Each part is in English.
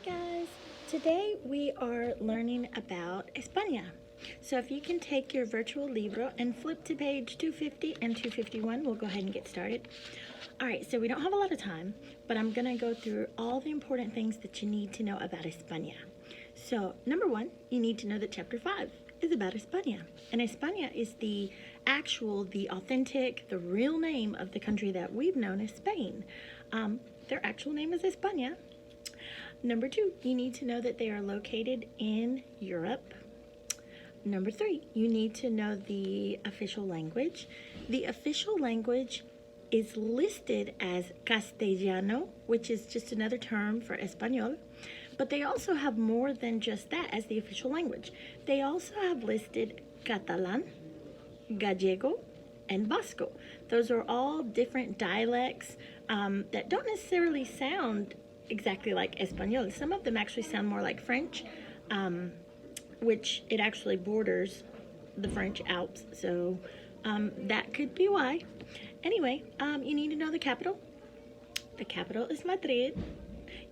guys, today we are learning about España. So if you can take your virtual libro and flip to page 250 and 251, we'll go ahead and get started. Alright, so we don't have a lot of time, but I'm going to go through all the important things that you need to know about España. So number one, you need to know that chapter 5 is about España. And España is the authentic, the real name of the country that we've known as Spain. Their actual name is España. Number two, you need to know that they are located in Europe. Number three, you need to know the official language. The official language is listed as Castellano, which is just another term for Español. But they also have more than just that as the official language. They also have listed Catalan, Gallego, and Basco. Those are all different dialects that don't necessarily sound exactly like Espanol. Some of them actually sound more like French, which it actually borders the French Alps, so that could be why. Anyway, you need to know the capital. The capital is Madrid.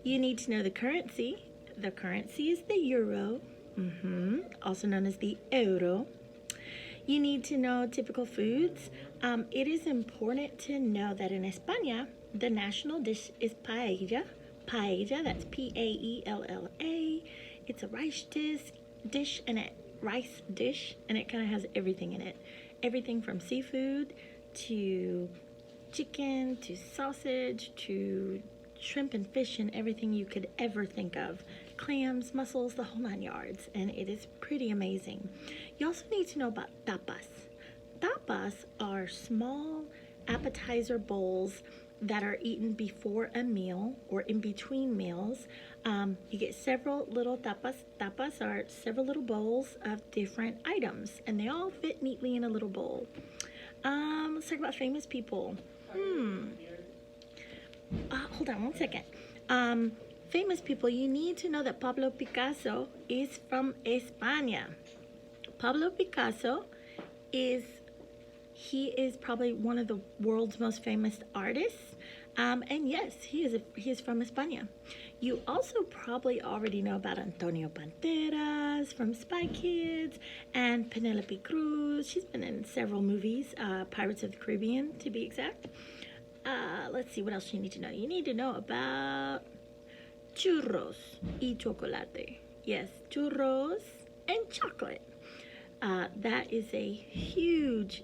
You need to know the currency. The currency is the euro, also known as the euro. You need to know typical foods. It is important to know that in España, the national dish is paella. Paella, that's P-A-E-L-L-A. It's a rice dish, and it kind of has everything in it. Everything from seafood to chicken to sausage to shrimp and fish and everything you could ever think of. Clams, mussels, the whole 9 yards, and it is pretty amazing. You also need to know about tapas. Tapas are small appetizer bowls that are eaten before a meal or in between meals. You get several little tapas. Tapas are several little bowls of different items, and they all fit neatly in a little bowl. Let's talk about famous people. Hold on one second. Famous people, you need to know that Pablo Picasso is from España. Pablo Picasso is probably one of the world's most famous artists. And yes, he is from España. You also probably already know about Antonio Banderas from Spy Kids and Penelope Cruz. She's been in several movies, Pirates of the Caribbean to be exact. Let's see what else you need to know. You need to know about churros y chocolate. Yes, churros and chocolate. That is a huge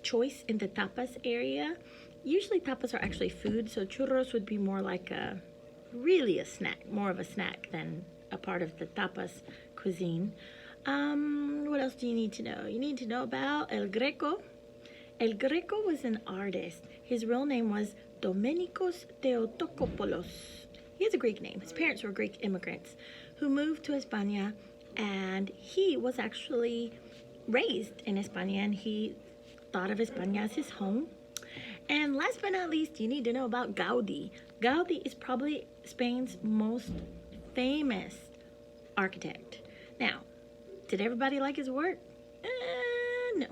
choice in the tapas area. Usually tapas are actually food, so churros would be more like really a snack, more of a snack than a part of the tapas cuisine. What else do you need to know? You need to know about El Greco. El Greco was an artist. His real name was Domenikos Theotokopoulos. He has a Greek name. His parents were Greek immigrants who moved to España, and he was actually raised in España, and he thought of España as his home. And last but not least, you need to know about Gaudí. Gaudí is probably Spain's most famous architect. Now, did everybody like his work? No.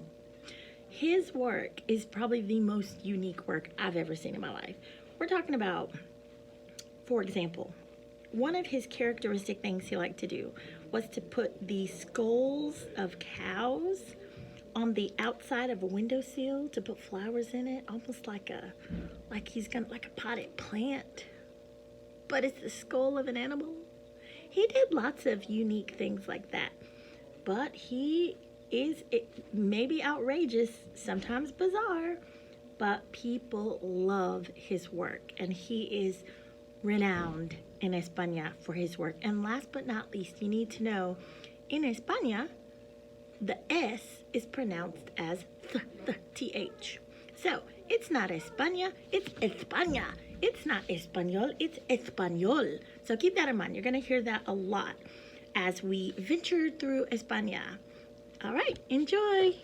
His work is probably the most unique work I've ever seen in my life. We're talking about, for example, one of his characteristic things he liked to do was to put the skulls of cows on the outside of a windowsill to put flowers in it, almost like a potted plant, but it's the skull of an animal. He did lots of unique things like that, but it may be outrageous, sometimes bizarre, but people love his work, and he is renowned in España for his work. And last but not least, you need to know, in España, the S is pronounced as th. So, it's not España, it's España. It's not Español, it's Español. So keep that in mind. You're going to hear that a lot as we venture through España. All right, enjoy.